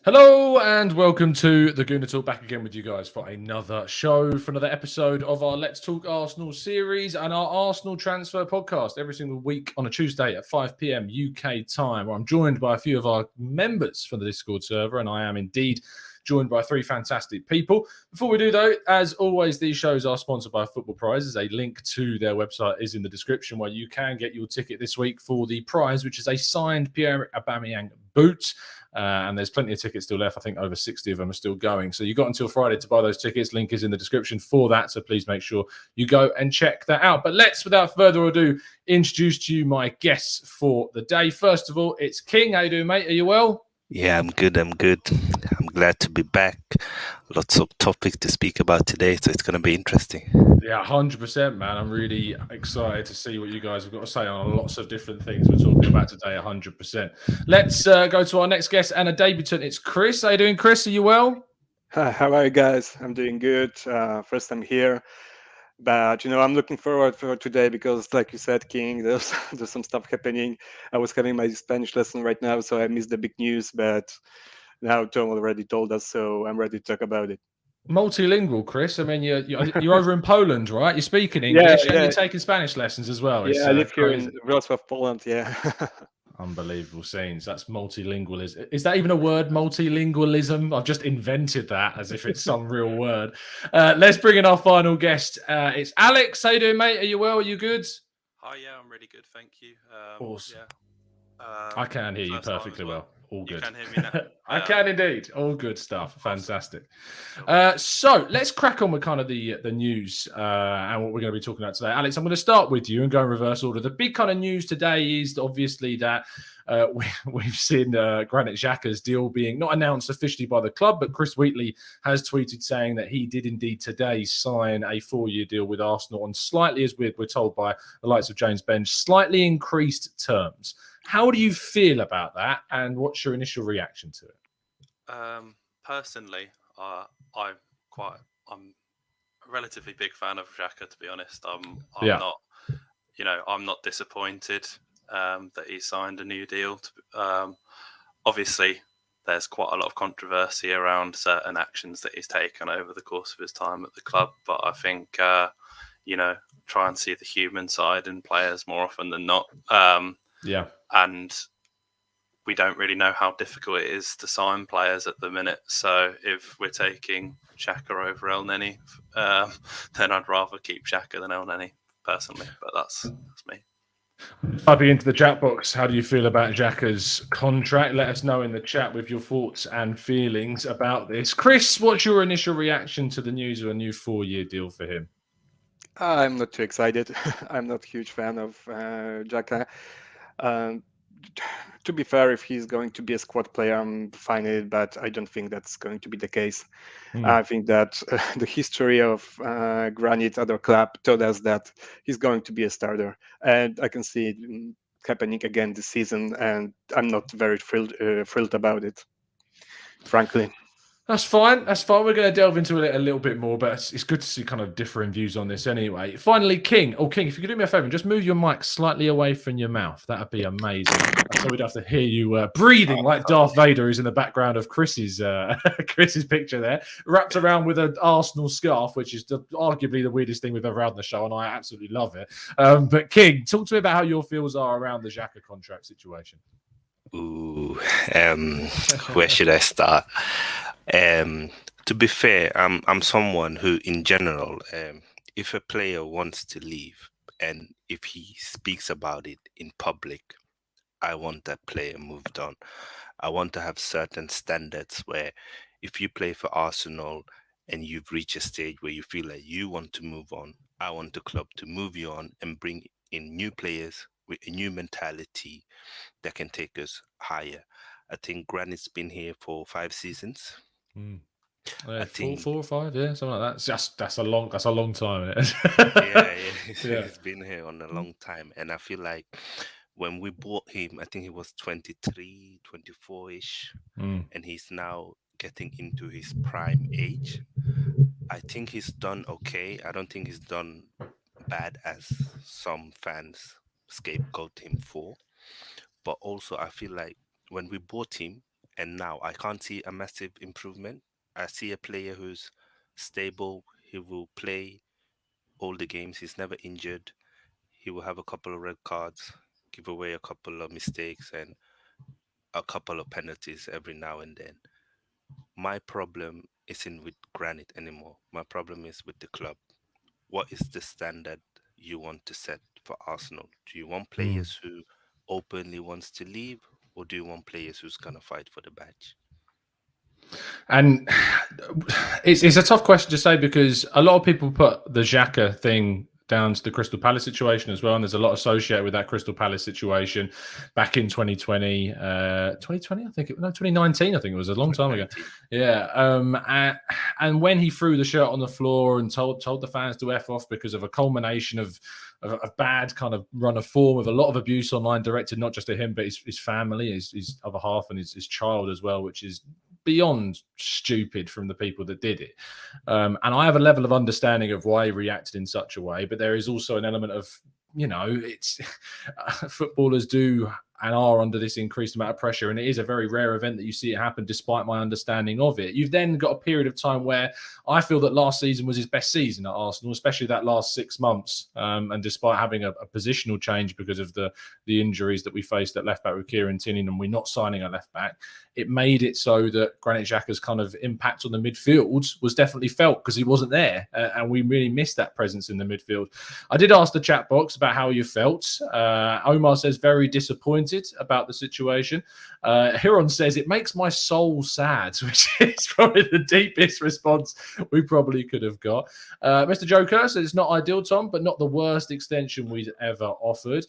Hello and welcome to the Gooner Talk, back again with you guys for another show, for another episode of our Let's Talk Arsenal series and our Arsenal transfer podcast every single week on a Tuesday at 5 p.m. UK time, where I'm joined by a few of our members from the Discord server, and I am indeed joined by three fantastic people. Before we do, though, as always, these shows are sponsored by Football Prizes. A link to their website is in the description, where you can get your ticket this week for the prize, which is a signed Pierre Aubameyang boot. And there's plenty of tickets still left. I think over 60 of them are still going. So you've got until Friday to buy those tickets. Link is in the description for that. So please make sure you go and check that out. But let's, without further ado, introduce to you my guests for the day. First of all, it's King. How you doing, mate? Are you well? Yeah, I'm good. I'm glad to be back. Lots of topics to speak about today, so it's going to be interesting. Yeah, 100%, man. I'm really excited to see what you guys have got to say on lots of different things we're talking about today, 100%. Let's go to our next guest and a debutant. It's Chris. How you doing, Chris? Are you well? Hi, how are you guys? I'm doing good. First time here, but I'm looking forward for today because, like you said, King, there's some stuff happening. I was having my Spanish lesson right now, so I missed the big news, but now Tom already told us, so I'm ready to talk about it. Multilingual, Chris. I mean, you're over in Poland, right? You're speaking English and you're taking Spanish lessons as well. Yeah, It's I live here crazy. in Wrocław, Poland. Yeah. Unbelievable scenes. That's multilingualism. Is that even a word, multilingualism? I've just invented that as if it's some real word. Let's bring in our final guest. It's Alex. How you doing, mate? Are you well? Are you good? Hi, yeah, I'm really good, thank you. Awesome. Yeah. I can hear you First time perfectly as well. All You good. can hear me now. I can indeed. All good stuff. Fantastic. So let's crack on with kind of the news and what we're going to be talking about today. Alex, I'm going to start with you and go in reverse order. The big kind of news today is obviously that we've seen Granit Xhaka's deal being not announced officially by the club, but Chris Wheatley has tweeted saying that he did indeed today sign a 4-year deal with Arsenal on slightly, as we're told by the likes of James Benge, slightly increased terms. How do you feel about that, and what's your initial reaction to it? Personally, I'm a relatively big fan of Xhaka, to be honest. I'm not, I'm not disappointed that he signed a new deal. Obviously, there's quite a lot of controversy around certain actions that he's taken over the course of his time at the club, but I think, try and see the human side in players more often than not. And we don't really know how difficult it is to sign players at the minute. So if we're taking Xhaka over El Neni, then I'd rather keep Xhaka than El Neni, personally. But that's me. Typing into the chat box, how do you feel about Xhaka's contract? Let us know in the chat with your thoughts and feelings about this. Chris, what's your initial reaction to the news of a new 4-year deal for him? I'm not too excited. I'm not a huge fan of Xhaka. To be fair, if he's going to be a squad player, I'm fine with it, but I don't think that's going to be the case. I think that the history of Granit, other club, told us that he's going to be a starter, and I can see it happening again this season, and I'm not very thrilled about it, frankly. That's fine. That's fine. We're going to delve into it a little bit more, but it's good to see kind of differing views on this anyway. Finally, King. Oh, King, if you could do me a favor and just move your mic slightly away from your mouth, that'd be amazing. So we'd have to hear you breathing like Darth Vader, who's in the background of Chris's Chris's picture there, wrapped around with an Arsenal scarf, which is arguably the weirdest thing we've ever had on the show, and I absolutely love it. But King, talk to me about how your feels are around the Xhaka contract situation. Ooh, where should I start? To be fair, I'm someone who, in general, if a player wants to leave and if he speaks about it in public, I want that player moved on. I want to have certain standards where if you play for Arsenal and you've reached a stage where you feel like you want to move on, I want the club to move you on and bring in new players with a new mentality that can take us higher. I think Granit's been here for 5 seasons. I think 4 or 5, yeah, something like that. That's a long time. He's been here on a long time, and I feel like when we bought him, I think he was 23, 24-ish, and he's now getting into his prime age. I think he's done okay. I don't think he's done bad as some fans scapegoat him for. But also, I feel like when we bought him, and now I can't see a massive improvement. I see a player who's stable. He will play all the games. He's never injured. He will have a couple of red cards, give away a couple of mistakes, and a couple of penalties every now and then. My problem isn't with Granit anymore. My problem is with the club. What is the standard you want to set for Arsenal? Do you want players who openly wants to leave, or do you want players who's gonna fight for the badge? And it's a tough question to say because a lot of people put the Xhaka thing down to the Crystal Palace situation as well. And there's a lot associated with that Crystal Palace situation back in 2020, 2020, I think no, 2019, I think it was a long time ago. Yeah. And when he threw the shirt on the floor and told the fans to F off because of a culmination of a bad kind of run of form with a lot of abuse online directed not just to him, but his family, his other half and his child as well, which is beyond stupid from the people that did it. And I have a level of understanding of why he reacted in such a way, but there is also an element of, it's footballers do and are under this increased amount of pressure. And it is a very rare event that you see it happen, despite my understanding of it. You've then got a period of time where I feel that last season was his best season at Arsenal, especially that last 6 months. And despite having a positional change because of the injuries that we faced at left back with Kieran Tierney and we're not signing a left back, it made it so that Granit Xhaka's kind of impact on the midfield was definitely felt because he wasn't there. And we really missed that presence in the midfield. I did ask the chat box about how you felt. Omar says, very disappointed about the situation. Hiron says, it makes my soul sad, which is probably the deepest response we probably could have got. Mr. Joker says, it's not ideal, Tom, but not the worst extension we'd ever offered.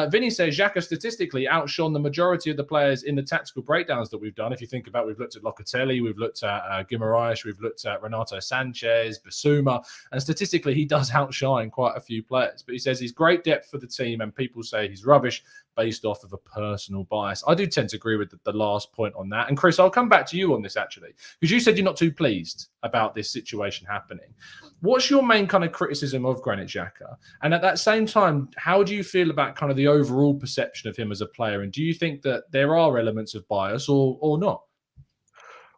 Vinny says, Xhaka statistically outshone the majority of the players in the tactical breakdowns that we've done. If you think about, we've looked at Locatelli, we've looked at Guimaraes, we've looked at Renato Sanchez, Basuma, and statistically he does outshine quite a few players. But he says he's great depth for the team, and people say he's rubbish based off of a personal bias. I do tend to agree with the last point on that. And Chris, I'll come back to you on this actually, because you said you're not too pleased about this situation happening. What's your main kind of criticism of Granit Xhaka? And at that same time, how do you feel about kind of the overall perception of him as a player? And do you think that there are elements of bias or not?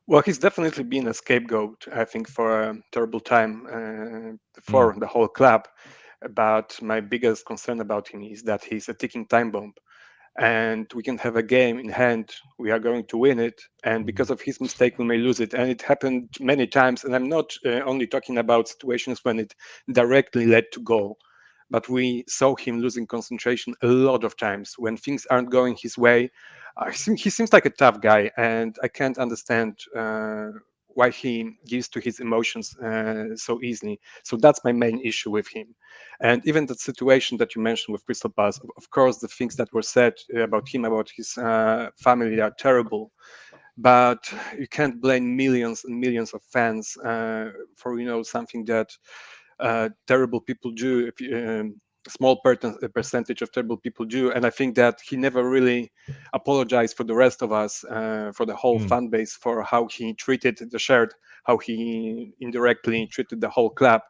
Well, he's definitely been a scapegoat, I think, for a terrible time for the whole club. But my biggest concern about him is that he's a ticking time bomb. And we can have a game in hand, we are going to win it, and because of his mistake we may lose it. And it happened many times, and I'm not only talking about situations when it directly led to goal, but we saw him losing concentration a lot of times when things aren't going his way. He seems like a tough guy, and I can't understand why he gives to his emotions so easily. So that's my main issue with him. And even the situation that you mentioned with Crystal Palace, of course, the things that were said about him, about his family are terrible. But you can't blame millions and millions of fans for something that terrible people do. Small percentage of terrible people do, and I think that he never really apologized for the rest of us, for the whole fan base, for how he treated the shirt, how he indirectly treated the whole club.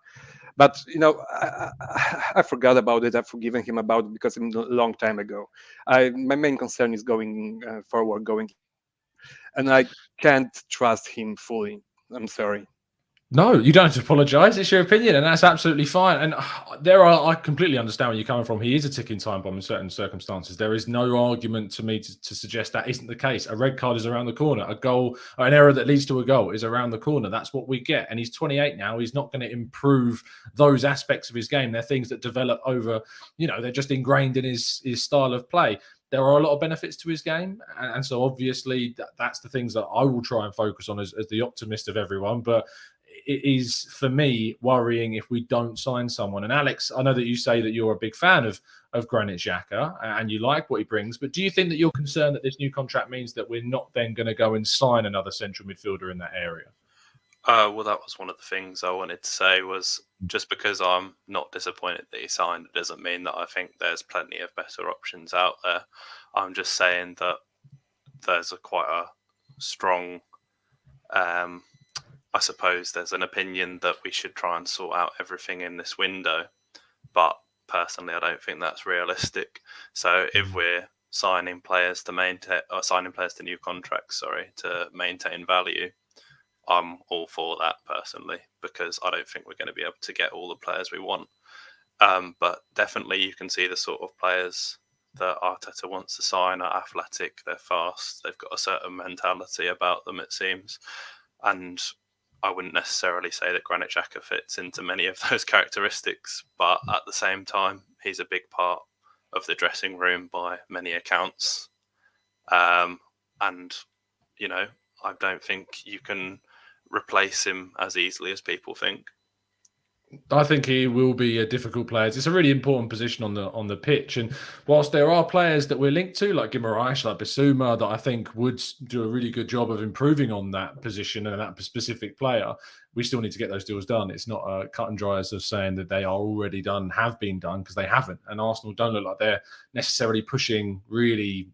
But I forgot about it. I've forgiven him about it because it's a long time ago. My main concern is going forward, and I can't trust him fully. I'm sorry. No, you don't have to apologise. It's your opinion, and that's absolutely fine. And I completely understand where you're coming from. He is a ticking time bomb in certain circumstances. There is no argument to me to suggest that isn't the case. A red card is around the corner. A goal, or an error that leads to a goal, is around the corner. That's what we get. And he's 28 now. He's not going to improve those aspects of his game. They're things that develop over, they're just ingrained in his style of play. There are a lot of benefits to his game. And so obviously that's the things that I will try and focus on as the optimist of everyone. But it is, for me, worrying if we don't sign someone. And Alex, I know that you say that you're a big fan of Granit Xhaka and you like what he brings, but do you think that you're concerned that this new contract means that we're not then going to go and sign another central midfielder in that area? Well, that was one of the things I wanted to say, was just because I'm not disappointed that he signed, it doesn't mean that I think there's plenty of better options out there. I'm just saying that there's quite a strong... I suppose there's an opinion that we should try and sort out everything in this window. But personally, I don't think that's realistic. So if we're signing players to new contracts, to maintain value, I'm all for that personally, because I don't think we're going to be able to get all the players we want. But definitely you can see the sort of players that Arteta wants to sign are athletic, they're fast, they've got a certain mentality about them, it seems. And I wouldn't necessarily say that Granit Xhaka fits into many of those characteristics, but at the same time, he's a big part of the dressing room by many accounts. And, I don't think you can replace him as easily as people think. I think he will be a difficult player. It's a really important position on the pitch. And whilst there are players that we're linked to, like Guimaraes, like Bissouma, that I think would do a really good job of improving on that position and that specific player, we still need to get those deals done. It's not a cut and dry as of saying that they are already done, have been done, because they haven't. And Arsenal don't look like they're necessarily pushing really,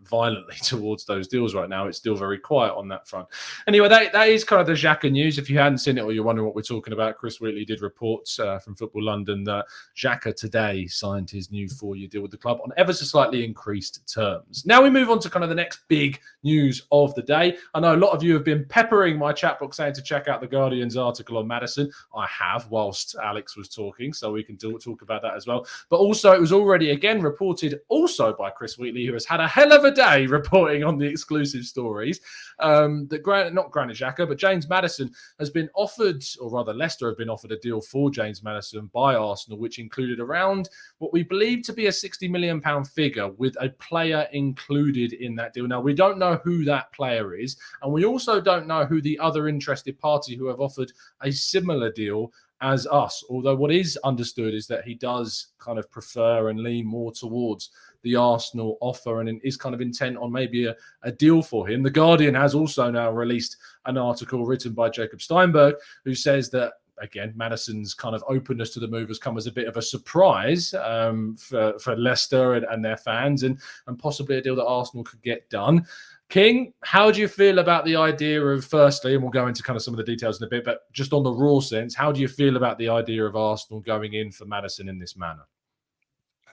violently towards those deals right now. It's still very quiet on that front. Anyway, that is kind of the Xhaka news. If you hadn't seen it or you're wondering what we're talking about, Chris Wheatley did reports from Football London that Xhaka today signed his new 4-year deal with the club on ever so slightly increased terms. Now we move on to kind of the next big news of the day. I know a lot of you have been peppering my chat box saying to check out the Guardian's article on Maddison. I have, whilst Alex was talking, so we can talk about that as well. But also, it was already again reported also by Chris Wheatley, who has had a hell of a day reporting on the exclusive stories, that not Granit Xhaka, but James Maddison has been offered, or rather Leicester have been offered a deal for James Maddison by Arsenal, which included around what we believe to be a £60 million figure with a player included in that deal. Now, we don't know who that player is, and we also don't know who the other interested party who have offered a similar deal as us, although what is understood is that he does kind of prefer and lean more towards the Arsenal offer and is kind of intent on maybe a deal for him. The Guardian has also now released an article written by Jacob Steinberg, who says that, again, Maddison's kind of openness to the move has come as a bit of a surprise for Leicester and their fans, and possibly a deal that Arsenal could get done. King, how do you feel about the idea of, firstly, and we'll go into kind of some of the details in a bit, but just on the raw sense, how do you feel about the idea of Arsenal going in for Maddison in this manner?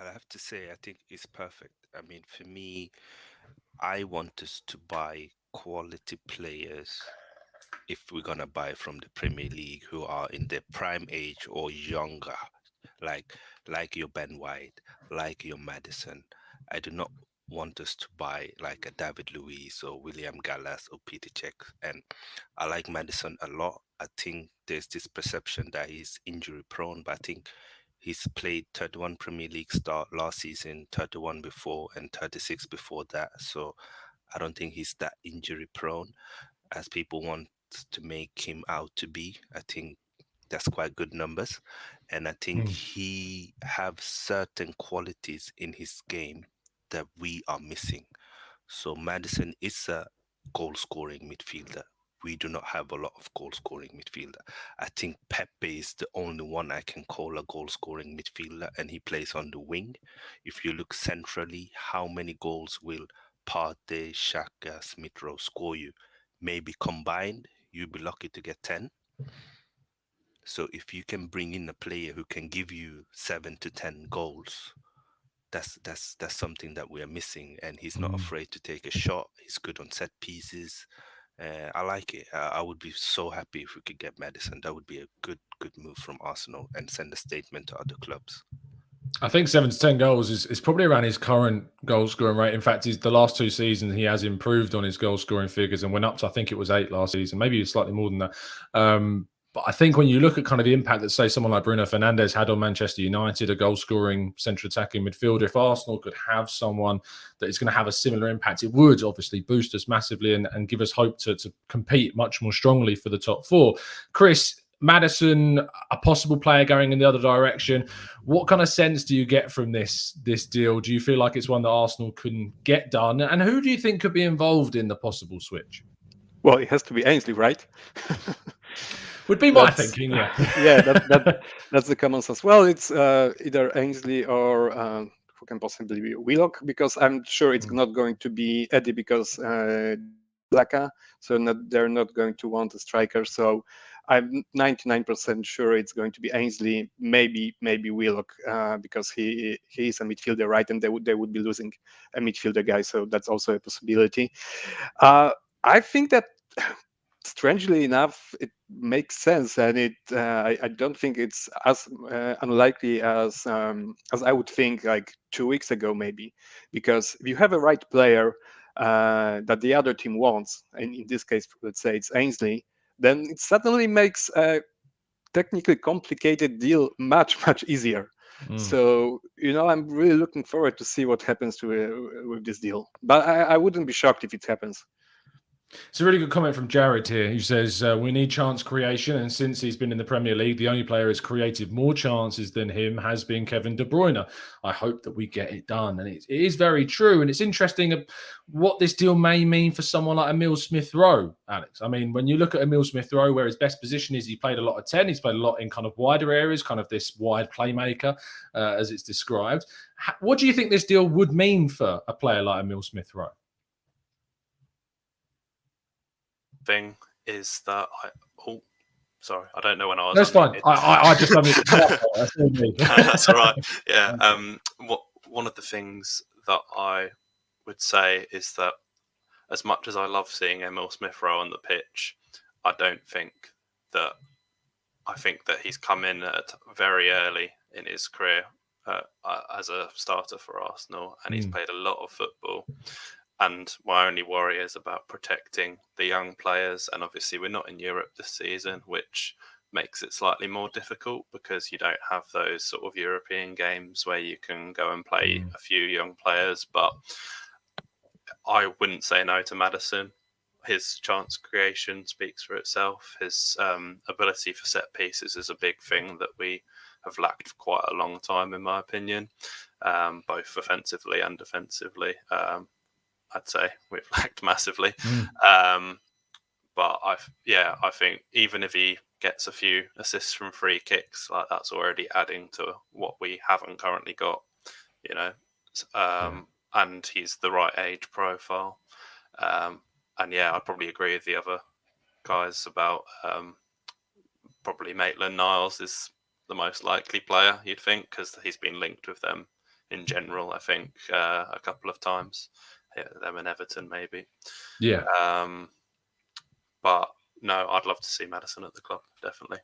I have to say, I think it's perfect. I mean, for me, I want us to buy quality players if we're going to buy from the Premier League who are in their prime age or younger, like your Ben White, like your Maddison. I do not want us to buy like a David Luiz or William Gallas or Peter Cech. And I like Maddison a lot. I think there's this perception that he's injury prone, but I think he's played 31 Premier League start last season, 31 before, and 36 before that. So I don't think he's that injury prone as people want to make him out to be. I think that's quite good numbers. And I think he have certain qualities in his game that we are missing. So Maddison is a goal-scoring midfielder. We do not have a lot of goal-scoring midfielder. I think Pepe is the only one I can call a goal-scoring midfielder, and he plays on the wing. If you look centrally, how many goals will Partey, Xhaka, Smith-Rowe score you? Maybe combined, you'll be lucky to get 10. So if you can bring in a player who can give you 7 to 10 goals, that's something that we are missing. And he's not afraid to take a shot. He's good on set pieces. I like it. I would be so happy if we could get Maddison. That would be a good move from Arsenal and send a statement to other clubs. I think 7 to 10 goals is probably around his current goal scoring rate. In fact, the last 2 seasons he has improved on his goal scoring figures and went up to, I think it was 8 last season, maybe slightly more than that. But I think when you look at kind of the impact that, say, someone like Bruno Fernandes had on Manchester United, a goal-scoring central attacking midfielder, if Arsenal could have someone that is going to have a similar impact, it would obviously boost us massively and give us hope to compete much more strongly for the top 4. Chris, Maddison, a possible player going in the other direction. What kind of sense do you get from this deal? Do you feel like it's one that Arsenal can get done? And who do you think could be involved in the possible switch? Well, it has to be Ainsley, right? Would be my thinking, yeah. Yeah, that's the common sense. Well, it's either Ainsley or who can possibly be Willock, because I'm sure it's not going to be Eddie because Xhaka, so they're not going to want a striker. So I'm 99% sure it's going to be Ainsley, maybe Willock, because he is a midfielder, right? And they would be losing a midfielder guy, so that's also a possibility. I think that, strangely enough, it makes sense, and I don't think it's as unlikely as I would think like 2 weeks ago, maybe, because if you have a right player that the other team wants, and in this case, let's say it's Ainsley, then it suddenly makes a technically complicated deal much easier. So I'm really looking forward to see what happens with this deal, but I wouldn't be shocked if it happens. It's a really good comment from Jared here, who says, we need chance creation, and since he's been in the Premier League, the only player who's created more chances than him has been Kevin De Bruyne. I hope that we get it done. And it is very true, and it's interesting what this deal may mean for someone like Emil Smith-Rowe, Alex. I mean, when you look at Emil Smith-Rowe, where his best position is, he played a lot of 10, he's played a lot in kind of wider areas, kind of this wide playmaker, as it's described. What do you think this deal would mean for a player like Emil Smith-Rowe? Thing is that sorry, I don't know when I was. That's fine. I just love it. That's all right. Yeah. One of the things that I would say is that as much as I love seeing Emil Smith-Rowe on the pitch, I think that he's come in very early in his career as a starter for Arsenal, and he's played a lot of football. And my only worry is about protecting the young players. And obviously we're not in Europe this season, which makes it slightly more difficult because you don't have those sort of European games where you can go and play a few young players. But I wouldn't say no to Maddison. His chance creation speaks for itself. His ability for set pieces is a big thing that we have lacked for quite a long time, in my opinion, both offensively and defensively. I'd say we've lacked massively. But I think even if he gets a few assists from free kicks, like that's already adding to what we haven't currently got, and he's the right age profile. And yeah, I'd probably agree with the other guys about probably Maitland-Niles is the most likely player, you'd think, because he's been linked with them in general, I think, a couple of times. Them and Everton, maybe. Yeah. But no, I'd love to see Maddison at the club, definitely.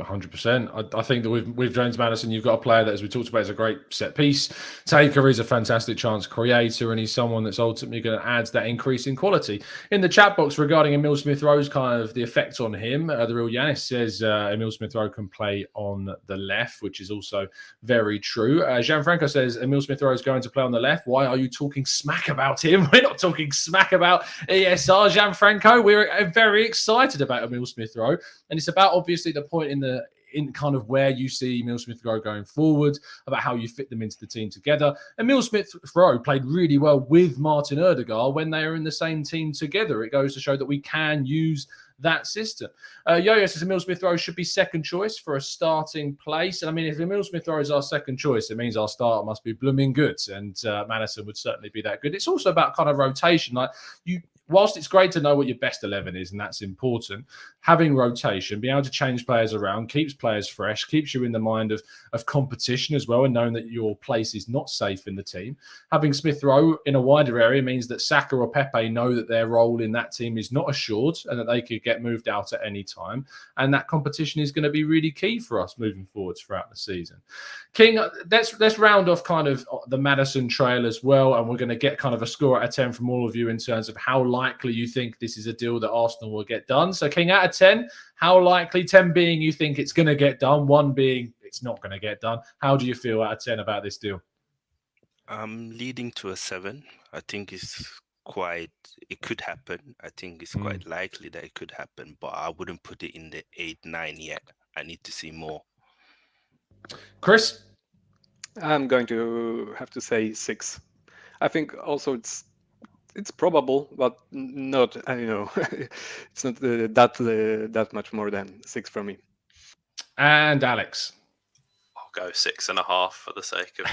100%. I think that with James Maddison, you've got a player that, as we talked about, is a great set piece taker, is a fantastic chance creator, and he's someone that's ultimately going to add that increase in quality. In the chat box regarding Emil Smith-Rowe's kind of the effect on him, the real Yanis says Emil Smith-Rowe can play on the left, which is also very true. Gianfranco says Emil Smith-Rowe is going to play on the left. Why are you talking smack about him? We're not talking smack about ESR, Gianfranco. We're very excited about Emil Smith-Rowe, and it's about obviously the point in kind of where you see Emil Smith-Rowe going forward, about how you fit them into the team together. Emil Smith-Rowe played really well with Martin Ødegaard when they are in the same team together. It goes to show that we can use that system. Yo-Yo says Emil Smith-Rowe should be second choice for a starting place. And I mean, if Emil Smith-Rowe is our second choice, it means our starter must be blooming good. And Maddison would certainly be that good. It's also about kind of rotation. Like whilst it's great to know what your best 11 is, and that's important, having rotation, being able to change players around, keeps players fresh, keeps you in the mind of competition as well, and knowing that your place is not safe in the team. Having Smith-Rowe in a wider area means that Saka or Pepe know that their role in that team is not assured and that they could get moved out at any time. And that competition is going to be really key for us moving forwards throughout the season. King, let's round off kind of the Maddison trail as well, and we're going to get kind of a score out of 10 from all of you in terms of how likely you think this is a deal that Arsenal will get done. So King, out of 10, how likely, 10 being you think it's going to get done, 1 being it's not going to get done, how do you feel out of 10 about this deal? I'm leading to a 7. I think it could happen. I think it's quite likely that it could happen, but I wouldn't put it in the 8, 9 yet. I need to see more. Chris? I'm going to have to say 6. I think also it's probable, but not, it's not that much more than 6 for me. And Alex? I'll go 6.5 for the sake of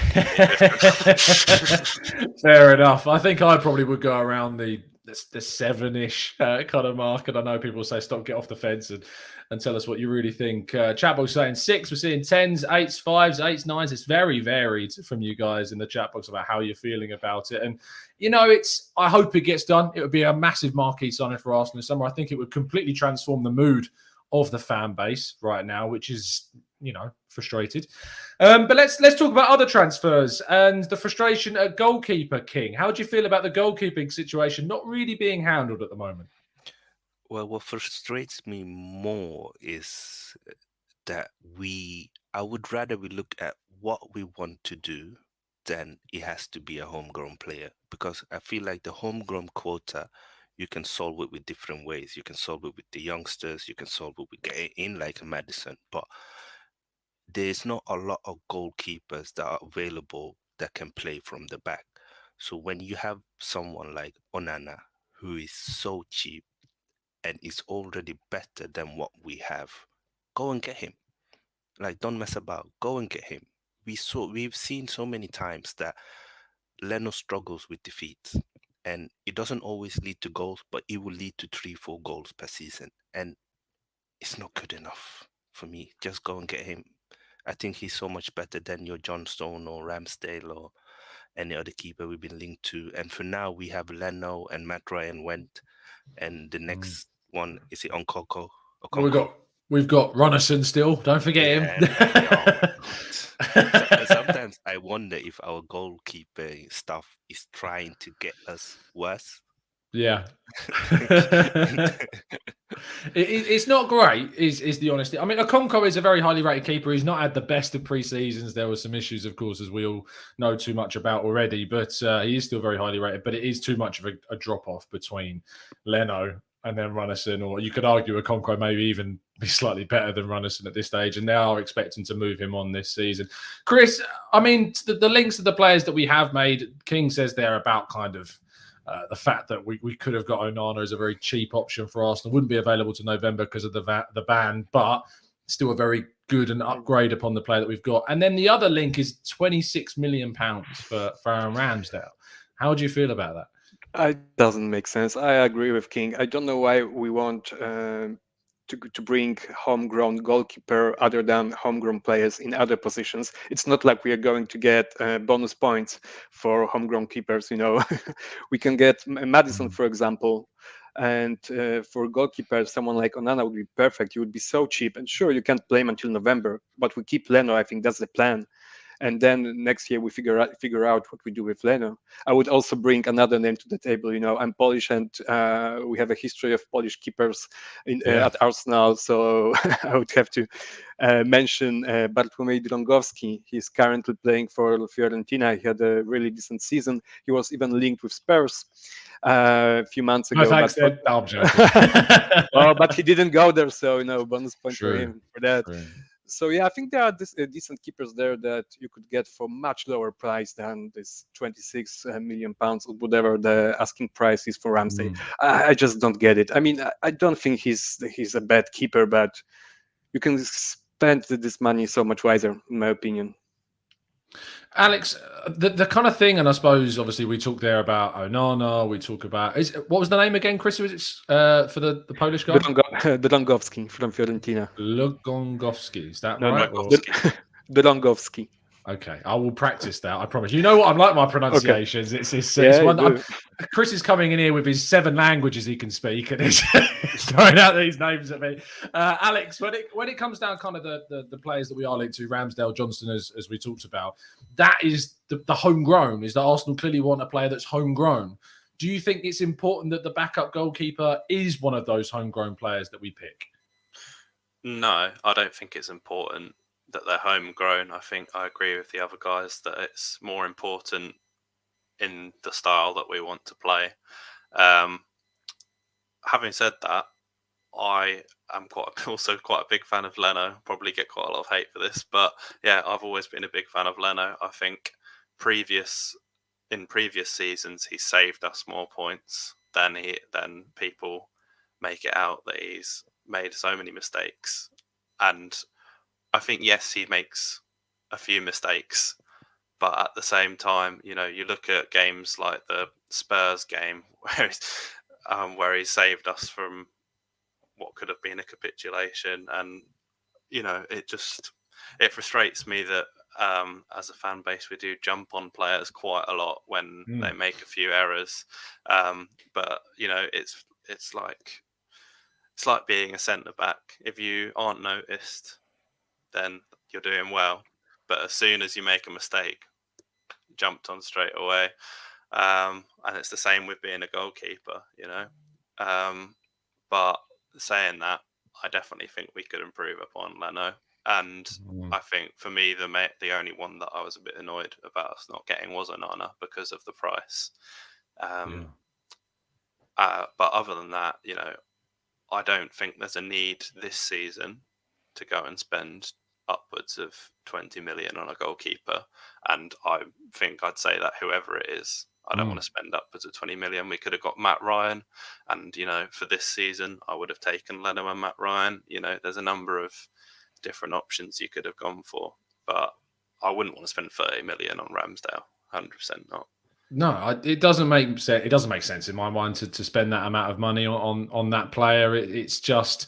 Fair enough. I think I probably would go around the the 7-ish kind of mark. And I know people say, stop, get off the fence and tell us what you really think. Chat box saying 6, we're seeing 10s, 8s, 5s, 8s, 9s. It's very varied from you guys in the chat box about how you're feeling about it. And, I hope it gets done. It would be a massive marquee signing for Arsenal this summer. I think it would completely transform the mood of the fan base right now, which is, frustrated. But let's talk about other transfers and the frustration at goalkeeper, King. How do you feel about the goalkeeping situation not really being handled at the moment? Well, what frustrates me more is that I would rather we look at what we want to do than it has to be a homegrown player, because I feel like the homegrown quota, you can solve it with different ways. You can solve it with the youngsters, you can solve it with getting in like a Maddison, but there's not a lot of goalkeepers that are available that can play from the back. So when you have someone like Onana, who is so cheap and is already better than what we have, go and get him. Like, don't mess about. Go and get him. We've seen so many times that Leno struggles with defeats, and it doesn't always lead to goals, but it will lead to 3-4 goals per season, and it's not good enough for me. Just go and get him. I think he's so much better than your John Stone or Ramsdale or any other keeper we've been linked to. And for now, we have Leno and Matt Ryan went, and the next one is it Okonkwo? We've got Runnison still. Don't forget him. Sometimes I wonder if our goalkeeper stuff is trying to get us worse. Yeah. It's not great, is the honesty. I mean, Okonkwo is a very highly rated keeper. He's not had the best of pre-seasons. There were some issues, of course, as we all know too much about already, but he is still very highly rated. But it is too much of a drop-off between Leno and then Runnison, or you could argue Okonkwo maybe even be slightly better than Runnison at this stage, and they are expecting to move him on this season. Chris, I mean, the links to the players that we have made, King says they're about kind of the fact that we could have got Onana as a very cheap option for Arsenal. Wouldn't be available to November because of the ban, but still a very good and upgrade upon the player that we've got. And then the other link is £26 million for Aaron Ramsdale. How do you feel about that? It doesn't make sense. I agree with King. I don't know why we want to bring homegrown goalkeeper other than homegrown players in other positions. It's not like we are going to get bonus points for homegrown keepers. We can get Maddison, for example. And for goalkeeper, someone like Onana would be perfect. He would be so cheap. And sure, you can't play him until November, but we keep Leno. I think that's the plan. And then next year we figure out what we do with Leno. I would also bring another name to the table. I'm Polish, and we have a history of Polish keepers at Arsenal. So I would have to mention Bartłomiej Drągowski. He's currently playing for Fiorentina. He had a really decent season. He was even linked with Spurs a few months ago. No, thanks, I'm joking. But he didn't go there, so bonus point for him for that. True. So yeah, I think there are decent keepers there that you could get for much lower price than this 26 million pounds or whatever the asking price is for Ramsey. I just don't get it. I mean, I don't think he's a bad keeper, but you can spend this money so much wiser, in my opinion. Alex, the kind of thing, and I suppose obviously we talk there about Onana, we talk about what was the name again, Chris? Was it for the Polish guy? Drągowski from Fiorentina. Drągowski, is that no, right? Drągowski. Okay, I will practice that. I promise. You know what? I'm like my pronunciations. Okay. It's one. Chris is coming in here with his 7 languages he can speak, and he's throwing out these names at me. Alex, when it comes down kind of the players that we are linked to, Ramsdale, Johnston, as we talked about, that is the homegrown. Is that Arsenal clearly want a player that's homegrown? Do you think it's important that the backup goalkeeper is one of those homegrown players that we pick? No, I don't think it's important that they're homegrown. I think I agree with the other guys that it's more important in the style that we want to play. Having said that, I am also quite a big fan of Leno. Probably get quite a lot of hate for this, but yeah, I've always been a big fan of Leno. I think in previous seasons he saved us more points than people make it out that he's made so many mistakes. And I think, yes, he makes a few mistakes But at the same time, you look at games like the Spurs game where he saved us from what could have been a capitulation, and it frustrates me that as a fan base we do jump on players quite a lot when they make a few errors. But it's like being a centre back. If you aren't noticed, then you're doing well. But as soon as you make a mistake, jumped on straight away. And it's the same with being a goalkeeper, But saying that, I definitely think we could improve upon Leno. And I think for me, the only one that I was a bit annoyed about us not getting was Onana because of the price. But other than that, I don't think there's a need this season to go and spend upwards of 20 million on a goalkeeper. And I think I'd say that whoever it is, I don't want to spend upwards of 20 million. We could have got Matt Ryan. And, for this season, I would have taken Leno and Matt Ryan. There's a number of different options you could have gone for. But I wouldn't want to spend 30 million on Ramsdale. 100% not. No, it doesn't make sense. It doesn't make sense in my mind to spend that amount of money on that player. It's just,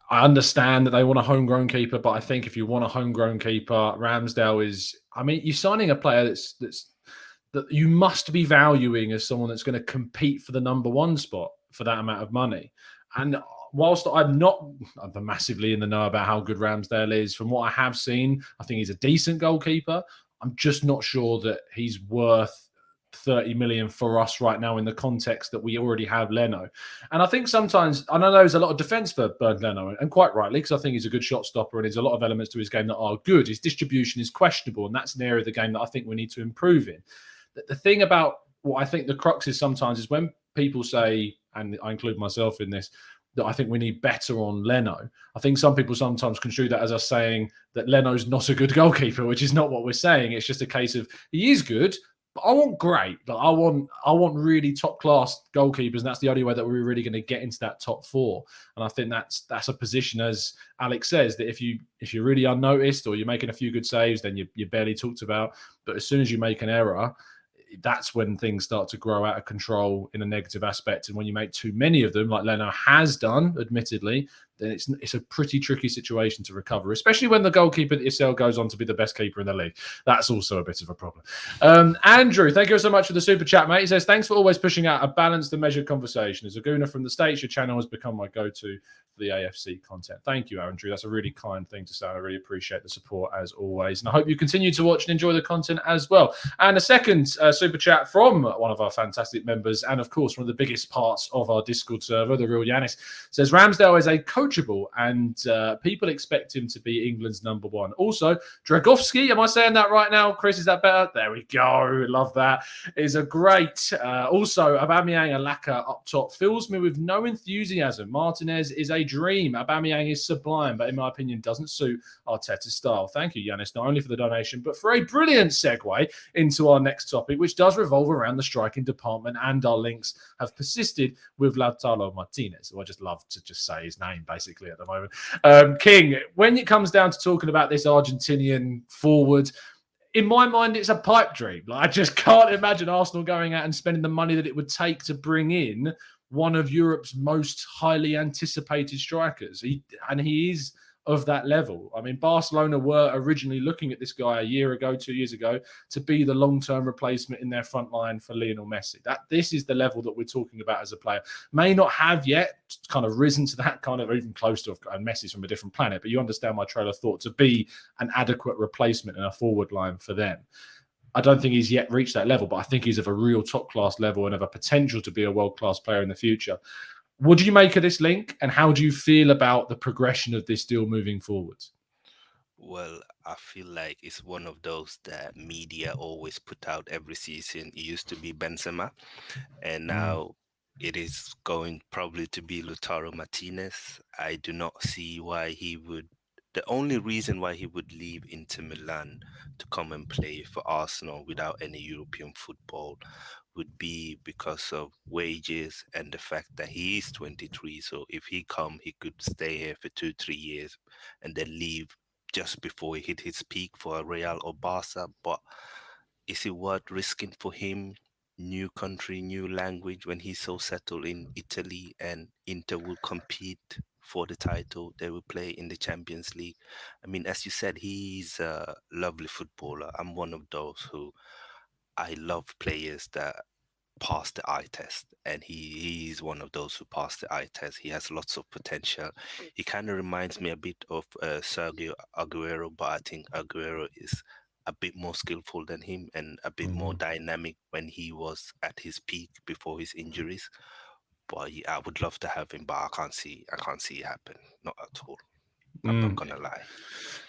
I understand that they want a homegrown keeper, but I think if you want a homegrown keeper, Ramsdale is. I mean, you're signing a player that you must be valuing as someone that's going to compete for the number one spot for that amount of money. And whilst I'm not massively in the know about how good Ramsdale is, from what I have seen, I think he's a decent goalkeeper. I'm just not sure that he's worth 30 million for us right now in the context that we already have Leno. And I think sometimes, I know there's a lot of defence for Bernd Leno, and quite rightly, because I think he's a good shot stopper and there's a lot of elements to his game that are good. His distribution is questionable, and that's an area of the game that I think we need to improve in. The thing about what I think the crux is sometimes is when people say, and I include myself in this, that I think we need better on Leno. I think some people sometimes construe that as us saying that Leno's not a good goalkeeper, which is not what we're saying. It's just a case of he is good, but I want great. But I want really top class goalkeepers, and that's the only way that we're really going to get into that top four. And I think that's a position, as Alex says, that if you're really unnoticed or you're making a few good saves, then you're barely talked about. But as soon as you make an error, that's when things start to grow out of control in a negative aspect. And when you make too many of them, like Leno has done, admittedly, then it's a pretty tricky situation to recover, especially when the goalkeeper that you sell goes on to be the best keeper in the league. That's also a bit of a problem. Andrew, thank you so much for the super chat, mate. He says, thanks for always pushing out a balanced and measured conversation. As a Gooner from the States, your channel has become my go-to for the AFC content. Thank you, Andrew. That's a really kind thing to say. I really appreciate the support as always. And I hope you continue to watch and enjoy the content as well. And a second super chat from one of our fantastic members, and of course, one of the biggest parts of our Discord server, the real Yanis, says Ramsdale is a coachable and people expect him to be England's number one. Also, Dragovski, am I saying that right now? Chris, is that better? There we go. Love that. Is a great. Also, Aubameyang and Laka up top fills me with no enthusiasm. Martinez is a dream. Aubameyang is sublime, but in my opinion, doesn't suit Arteta's style. Thank you, Yanis, not only for the donation, but for a brilliant segue into our next topic, which does revolve around the striking department, and our links have persisted with Lautaro Martinez, who I just love to just say his name, basically, at the moment. King, when it comes down to talking about this Argentinian forward, in my mind, it's a pipe dream. Like, I just can't imagine Arsenal going out and spending the money that it would take to bring in one of Europe's most highly anticipated strikers. He is of that level. I mean, Barcelona were originally looking at this guy a year ago, 2 years ago, to be the long-term replacement in their front line for Lionel Messi. This is the level that we're talking about as a player. May not have yet kind of risen to that kind of, even close to, and Messi's from a different planet, but you understand my trail of thought, to be an adequate replacement in a forward line for them. I don't think he's yet reached that level, but I think he's of a real top-class level and of a potential to be a world-class player in the future. What do you make of this link, and how do you feel about the progression of this deal moving forwards? Well, I feel like it's one of those that media always put out every season. It used to be Benzema, and now it is going probably to be Lautaro Martinez. I do not see why he would. The only reason why he would leave Inter Milan to come and play for Arsenal without any European football would be because of wages and the fact that he is 23. So if he he could stay here for 2-3 years and then leave just before he hit his peak for Real or Barca. But is it worth risking for him? New country, new language, when he's so settled in Italy, and Inter will compete for the title. They will play in the Champions League. I mean, as you said, he's a lovely footballer. I'm one of those who I love players that pass the eye test, and he's one of those who passed the eye test. He has lots of potential. He kind of reminds me a bit of Sergio Aguero, but I think Aguero is a bit more skillful than him and a bit more dynamic when he was at his peak before his injuries. But yeah, I would love to have him, but I can't see it happen. Not at all. I'm not gonna lie.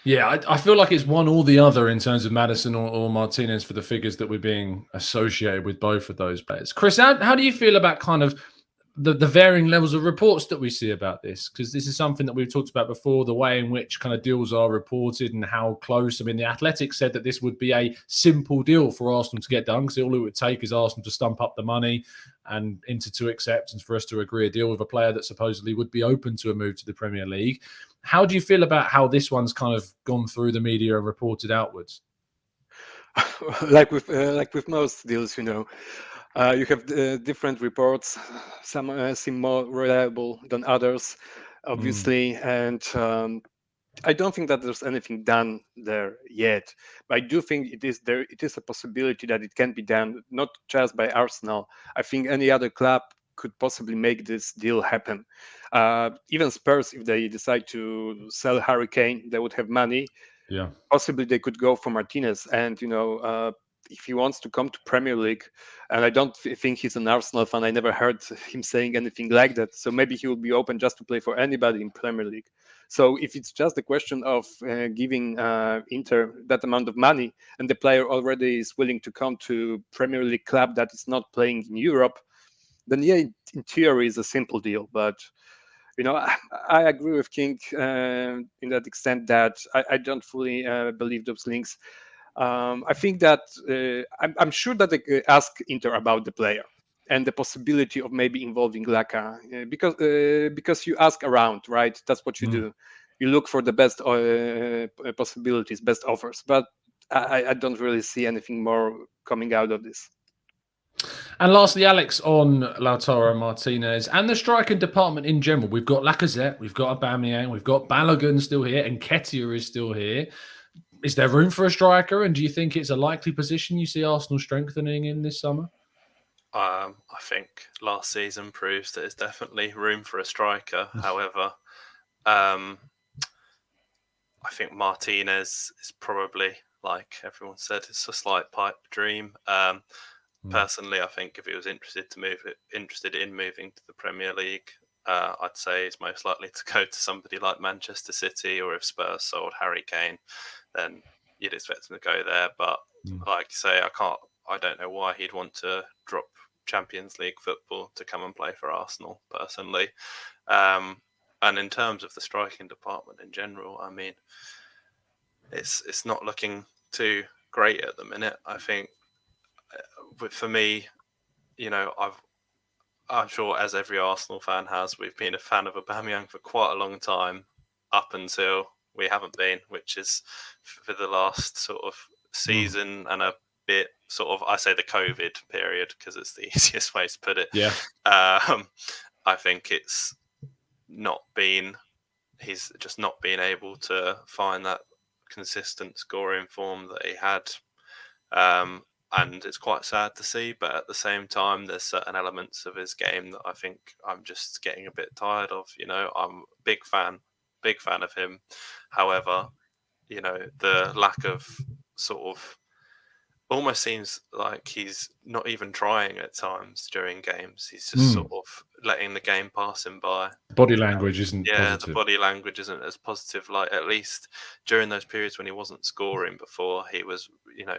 Yeah, I feel like it's one or the other in terms of Maddison or Martinez for the figures that we're being associated with both of those players. Chris, how do you feel about kind of the varying levels of reports that we see about this? Because this is something that we've talked about before, the way in which kind of deals are reported and how close. I mean, the Athletic said that this would be a simple deal for Arsenal to get done, because all it would take is Arsenal to stump up the money and Inter to accept, and for us to agree a deal with a player that supposedly would be open to a move to the Premier League. How do you feel about how this one's kind of gone through the media and reported outwards? Like with most deals, you have different reports. Some seem more reliable than others, obviously, and I don't think that there's anything done there yet. But I do think it is a possibility that it can be done, not just by Arsenal. I think any other club could possibly make this deal happen. Even Spurs, if they decide to sell Harry Kane, they would have money. Yeah. Possibly they could go for Martinez, and if he wants to come to Premier League, and I don't think he's an Arsenal fan. I never heard him saying anything like that. So maybe he will be open just to play for anybody in Premier League. So if it's just a question of giving Inter that amount of money, and the player already is willing to come to Premier League club that is not playing in Europe, then yeah, in theory, it's a simple deal. But I agree with King in that extent that I don't fully believe those links. I think that I'm sure that they ask Inter about the player and the possibility of maybe involving Xhaka, because you ask around, right? That's what you do. You look for the best possibilities, best offers. But I don't really see anything more coming out of this. And lastly, Alex, on Lautaro Martinez and the striking department in general. We've got Lacazette, we've got Aubameyang, we've got Balogun still here, and Nketiah is still here. Is there room for a striker? And do you think it's a likely position you see Arsenal strengthening in this summer? I think last season proves that there's definitely room for a striker. However, I think Martinez is probably, like everyone said, it's a slight pipe dream. Personally, I think if he was interested in moving to the Premier League, I'd say he's most likely to go to somebody like Manchester City, or if Spurs sold Harry Kane, then you'd expect him to go there. But like you say, I don't know why he'd want to drop Champions League football to come and play for Arsenal, personally. And in terms of the striking department in general, I mean, it's not looking too great at the minute. I think, for me, I'm sure, as every Arsenal fan has, we've been a fan of Aubameyang for quite a long time, up until we haven't been, which is for the last sort of season and a bit, sort of, I say the COVID period because it's the easiest way to put it. Yeah. I think he's just not been able to find that consistent scoring form that he had. And it's quite sad to see, but at the same time, there's certain elements of his game that I think I'm just getting a bit tired of. I'm a big fan of him. However, the lack of sort of, almost seems like he's not even trying at times during games. He's just sort of letting the game pass him by. Body language isn't positive. The body language isn't as positive. Like, at least during those periods when he wasn't scoring before, he was,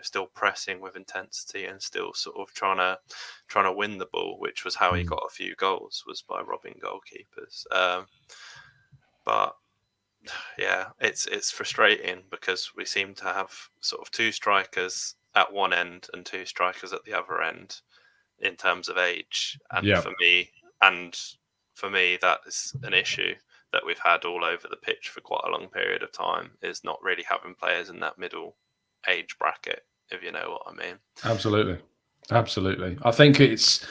still pressing with intensity and still sort of trying to win the ball, which was how he got a few goals, was by robbing goalkeepers. But yeah, it's frustrating because we seem to have sort of two strikers at one end and two strikers at the other end in terms of age. And for me, that is an issue that we've had all over the pitch for quite a long period of time, is not really having players in that middle age bracket if you know what I mean. Absolutely. I think it's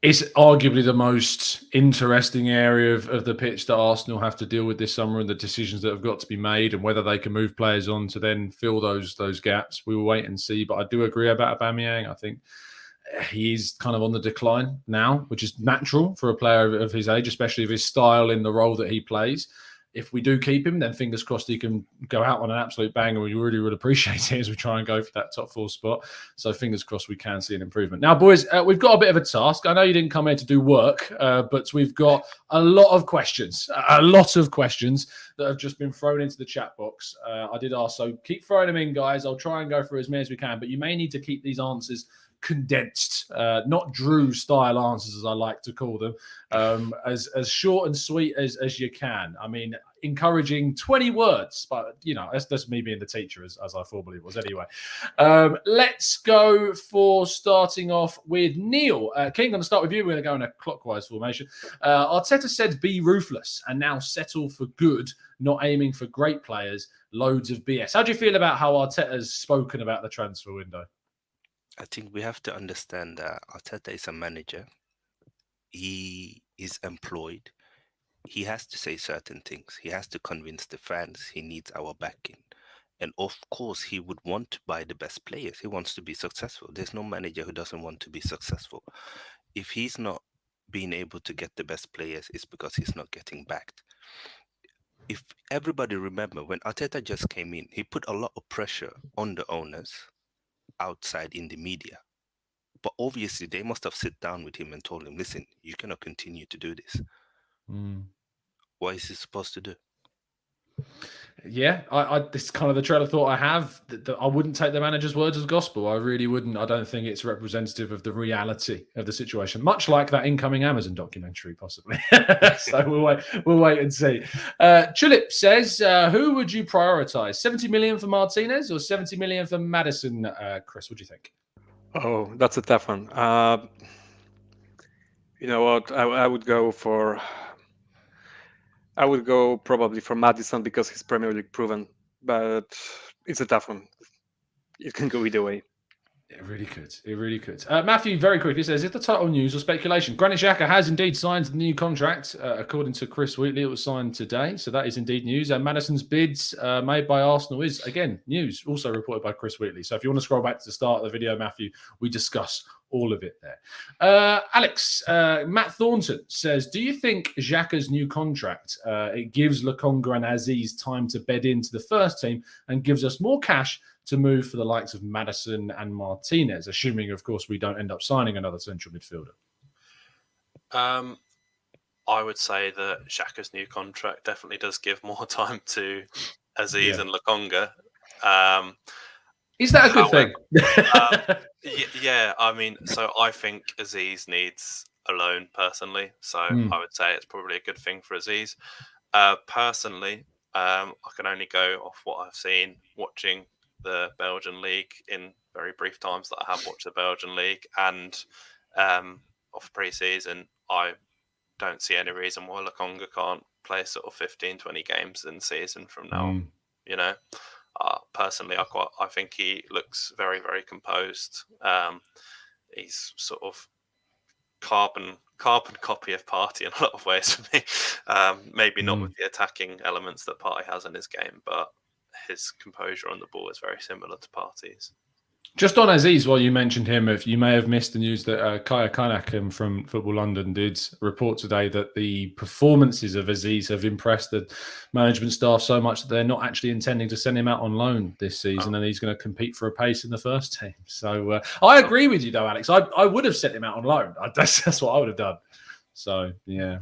arguably the most interesting area of the pitch that Arsenal have to deal with this summer, and the decisions that have got to be made, and whether they can move players on to then fill those gaps. We will wait and see. But I do agree about Aubameyang. I think he's kind of on the decline now, which is natural for a player of his age, especially of his style in the role that he plays. If we do keep him, then fingers crossed he can go out on an absolute bang, and we really would appreciate it as we try and go for that top 4 spot. So fingers crossed we can see an improvement. Now, boys, we've got a bit of a task. I know you didn't come here to do work, but we've got a lot of questions that have just been thrown into the chat box. I did ask, so keep throwing them in, guys. I'll try and go through as many as we can, but you may need to keep these answers condensed, not Drew style answers, as I like to call them, as short and sweet as you can. I mean, encouraging 20 words, but that's me being the teacher, as I formerly was. Anyway, let's go for starting off with Neil. King, I'm going to start with you. We're going to go in a clockwise formation. Arteta said be ruthless and now settle for good, not aiming for great players, loads of BS. How do you feel about how Arteta's spoken about the transfer window? I think we have to understand that Arteta is a manager. He is employed. He has to say certain things. He has to convince the fans he needs our backing. And of course, he would want to buy the best players. He wants to be successful. There's no manager who doesn't want to be successful. If he's not being able to get the best players, it's because he's not getting backed. If everybody remember, when Arteta just came in, he put a lot of pressure on the owners outside in the media. But obviously, they must have sit down with him and told him, listen, you cannot continue to do this. What is he supposed to do? Yeah, this is kind of the trail of thought I have. That I wouldn't take the manager's words as gospel. I really wouldn't. I don't think it's representative of the reality of the situation. Much like that incoming Amazon documentary, possibly. So we'll wait and see. Tulip says, "Who would you prioritise? 70 million for Martinez or 70 million for Maddison?" Chris, what do you think? Oh, that's a tough one. You know what? I would go probably for Maddison because he's Premier League proven, but it's a tough one. It can go either way. It really could. Matthew, very quickly, says, is the title news or speculation? Granit Xhaka has indeed signed the new contract. According to Chris Wheatley, it was signed today. So that is indeed news. Maddison's bids made by Arsenal is, again, news, also reported by Chris Wheatley. So if you want to scroll back to the start of the video, Matthew, we discuss all of it there. Alex, Matt Thornton says, do you think Xhaka's new contract, it gives Lokonga and Aziz time to bed into the first team and gives us more cash to move for the likes of Maddison and Martinez, assuming, of course, we don't end up signing another central midfielder? I would say that Xhaka's new contract definitely does give more time to Aziz and Lokonga. Is that a good thing? Yeah, I mean, so I think Aziz needs a loan personally. So I would say it's probably a good thing for Aziz. Personally, I can only go off what I've seen watching the Belgian league in very brief times that I have watched the Belgian league, and off pre-season, I don't see any reason why Lokonga can't play sort of 15, 20 games in the season from now. You know, personally, I think he looks very, very composed. He's sort of carbon copy of Partey in a lot of ways for me. Maybe not with the attacking elements that Partey has in his game, but his composure on the ball is very similar to Partey's. Just on Aziz, while you mentioned him, if you may have missed the news that Kaya Kaynak from Football London did report today that the performances of Aziz have impressed the management staff so much that they're not actually intending to send him out on loan this season, and he's going to compete for a place in the first team. So I agree with you, though, Alex. I would have sent him out on loan. That's what I would have done. So, yeah.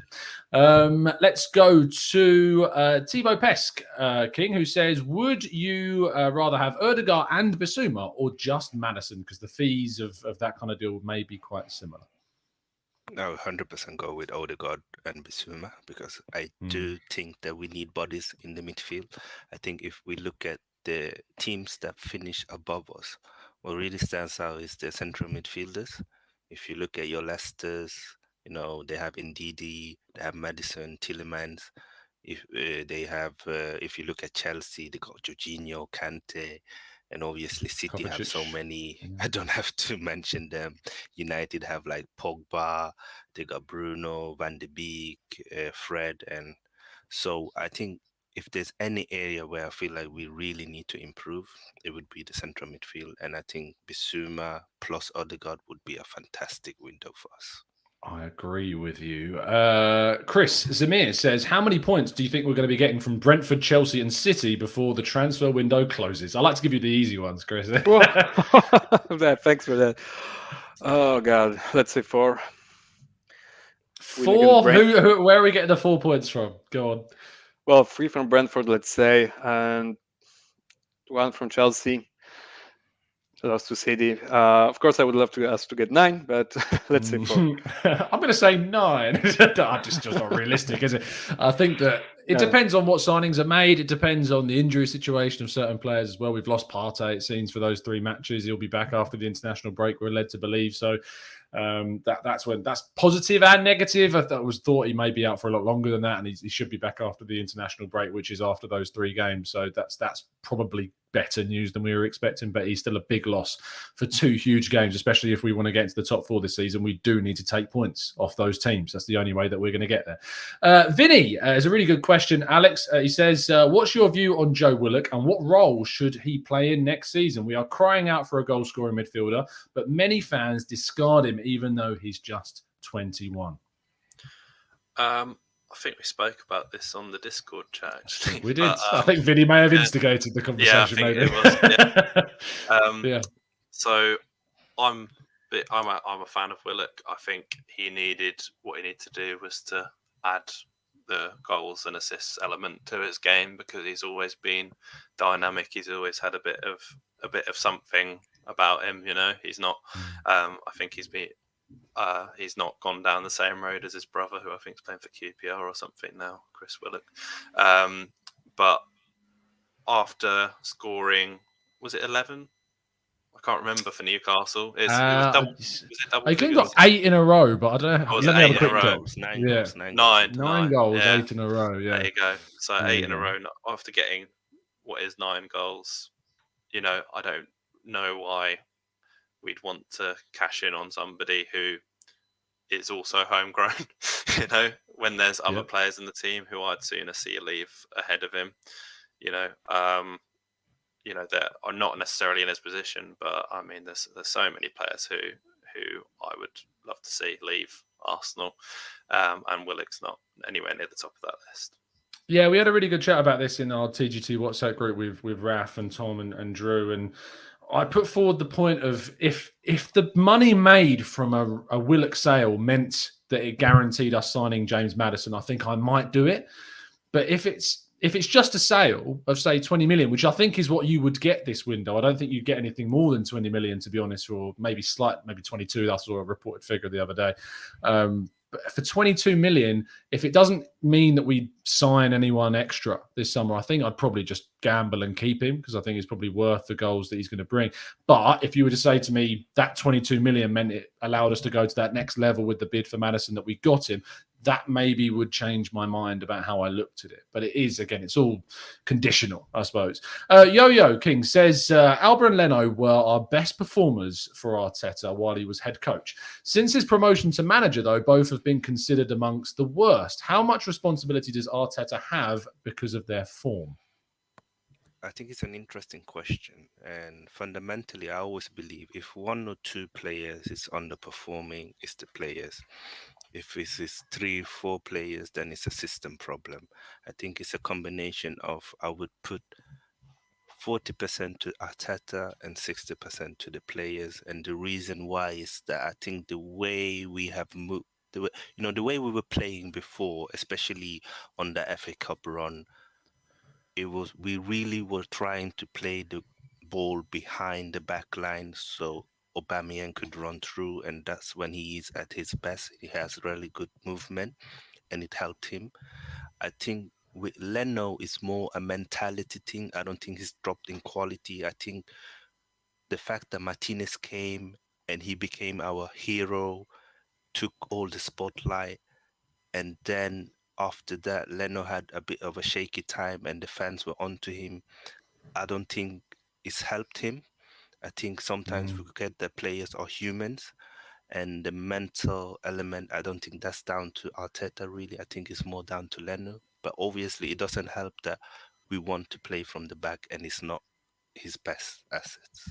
Let's go to Thibaut Pesk, King, who says, would you rather have Ødegaard and Bissouma or just Maddison? Because the fees of that kind of deal may be quite similar. No, 100% go with Ødegaard and Bissouma because I do think that we need bodies in the midfield. I think if we look at the teams that finish above us, what really stands out is the central midfielders. If you look at your Leicesters, you know, they have Ndidi, they have Maddison, Tielemans. If they have, if you look at Chelsea, they got Jorginho, Kante. And obviously City have so Kovacic. many, I don't have to mention them. United have like Pogba, they got Bruno, Van de Beek, Fred. And so I think if there's any area where I feel like we really need to improve, it would be the central midfield. And I think Bissouma plus Odegaard would be a fantastic window for us. I agree with you. Chris Zamir says, how many points do you think we're going to be getting from Brentford, Chelsea and City before the transfer window closes? I like to give you the easy ones, Chris. Thanks for that. Oh, God. Let's say 4. 4? Where are we getting the 4 points from? Go on. Well, 3 from Brentford, let's say, and 1 from Chelsea. Lost to City. Of course, I would love us to get 9, but let's say 4. I'm going to say 9. Just not realistic, is it? I think that it depends on what signings are made. It depends on the injury situation of certain players as well. We've lost Partey, it seems, for those 3 matches. He'll be back after the international break, we're led to believe. So that's positive and negative. I thought he may be out for a lot longer than that, and he should be back after the international break, which is after those 3 games. So that's probably better news than we were expecting, but he's still a big loss for 2 huge games, especially if we want to get into the top 4 this season. We do need to take points off those teams. That's the only way that we're going to get there. Vinny is a really good question. Alex, he says, what's your view on Joe Willock and what role should he play in next season? We are crying out for a goal-scoring midfielder, but many fans discard him even though he's just 21. I think we spoke about this on the Discord chat. Actually. We did. I think Vinny may have instigated the conversation. Yeah, I think maybe. It was. Yeah. So I'm a fan of Willock. I think what he needed to do was to add the goals and assists element to his game, because he's always been dynamic. He's always had a bit of something about him. He's not. I think he's not gone down the same road as his brother, who I think is playing for QPR or something now, Chris Willock. But after scoring, was it 11? I can't remember for Newcastle. Was it double? I think got 8 in a row, but I don't know. Was Let it me have 8 a quick in a row? look. Nine Yeah. goals. 9 goals, yeah. 8 in a row. Yeah. There you go. So There 8 you in a go. row after getting what is 9 goals. I don't know why we'd want to cash in on somebody who is also homegrown. When there's other players in the team who I'd sooner see leave ahead of him. That are not necessarily in his position, but I mean, there's so many players who I would love to see leave Arsenal, and Willock's not anywhere near the top of that list. Yeah, we had a really good chat about this in our TGT WhatsApp group with Raf and Tom and Drew, and I put forward the point of if the money made from a Willock sale meant that it guaranteed us signing James Maddison, I think I might do it. But if it's just a sale of, say, 20 million, which I think is what you would get this window, I don't think you'd get anything more than 20 million, to be honest, or maybe 22. That's a reported figure the other day. But for 22 million, if it doesn't mean that we sign anyone extra this summer, I think I'd probably just gamble and keep him, because I think it's probably worth the goals that he's going to bring. But if you were to say to me that 22 million meant it allowed us to go to that next level with the bid for Maddison that we got him, that maybe would change my mind about how I looked at it. But it is, again, it's all conditional, I suppose. Yo-Yo King says, Alba and Leno were our best performers for Arteta while he was head coach. Since his promotion to manager, though, both have been considered amongst the worst. How much responsibility does Arteta have because of their form? I think it's an interesting question. And fundamentally, I always believe if 1 or 2 players is underperforming, it's the players. If it's 3, 4 players, then it's a system problem. I think it's a combination of, I would put 40% to Arteta and 60% to the players. And the reason why is that I think the way we have moved, the way we were playing before, especially on the FA Cup run, we really were trying to play the ball behind the back line so Aubameyang could run through, and that's when he is at his best. He has really good movement, and it helped him. I think with Leno, it's more a mentality thing. I don't think he's dropped in quality. I think the fact that Martinez came and he became our hero, took all the spotlight, and then after that, Leno had a bit of a shaky time and the fans were onto him. I don't think it's helped him. I think sometimes we forget that players are humans, and the mental element, I don't think that's down to Arteta really. I think it's more down to Leno. But obviously, it doesn't help that we want to play from the back, and it's not his best assets.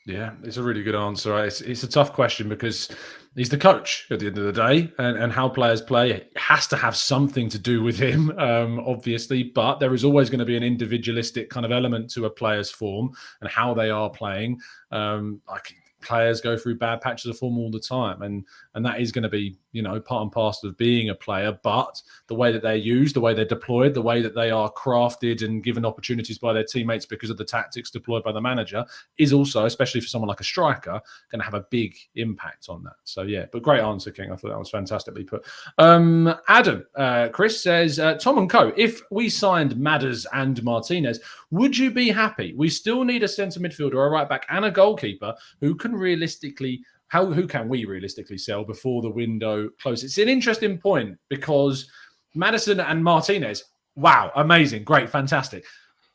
Yeah, it's a really good answer. It's a tough question because he's the coach at the end of the day, and how players play has to have something to do with him, obviously. But there is always going to be an individualistic kind of element to a player's form and how they are playing. Like players go through bad patches of form all the time, and that is going to be, you know, part and parcel of being a player. But the way that they're used, the way they're deployed, the way that they are crafted and given opportunities by their teammates because of the tactics deployed by the manager is also, especially for someone like a striker, going to have a big impact on that. So yeah, but great answer, King. I thought that was fantastically put. Adam, Chris says, Tom and Co, if we signed Maddison and Martinez, would you be happy? We still need a centre midfielder, a right back, and a goalkeeper who can realistically. Who can we realistically sell before the window closes? It's an interesting point because Maddison and Martinez, wow, amazing, great, fantastic.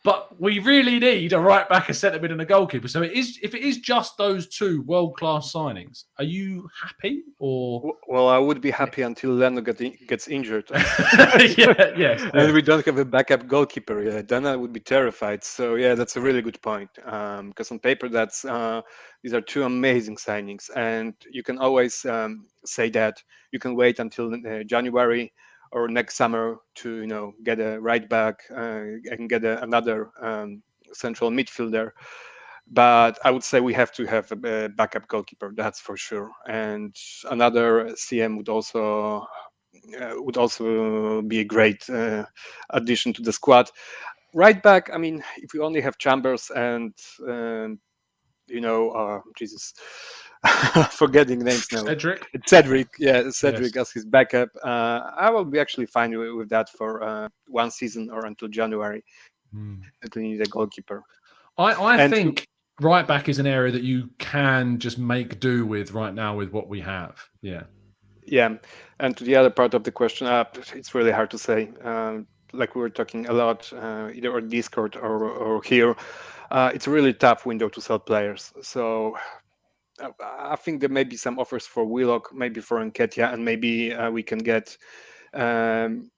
But we really need a right back, a centre mid, and a goalkeeper. So if it is just those two world-class signings, are you happy or? Well, I would be happy until Leno gets injured. Yes. And we don't have a backup goalkeeper. Yeah, then I would be terrified. So yeah, that's a really good point. Because on paper, these are two amazing signings, and you can always say that you can wait until January or next summer to get a right back and get another central midfielder. But I would say we have to have a backup goalkeeper, that's for sure. And another CM would also be a great addition to the squad. Right back, I mean, if we only have Chambers and Jesus, forgetting names now. Cedric, Yes. as his backup. I will be actually fine with that for one season or until January. That we need a goalkeeper. I think right back is an area that you can just make do with right now with what we have. Yeah. Yeah, and to the other part of the question, it's really hard to say. Like we were talking a lot, either on Discord or here. It's a really tough window to sell players. So I think there may be some offers for Willock, maybe for Nketiah, and maybe we can get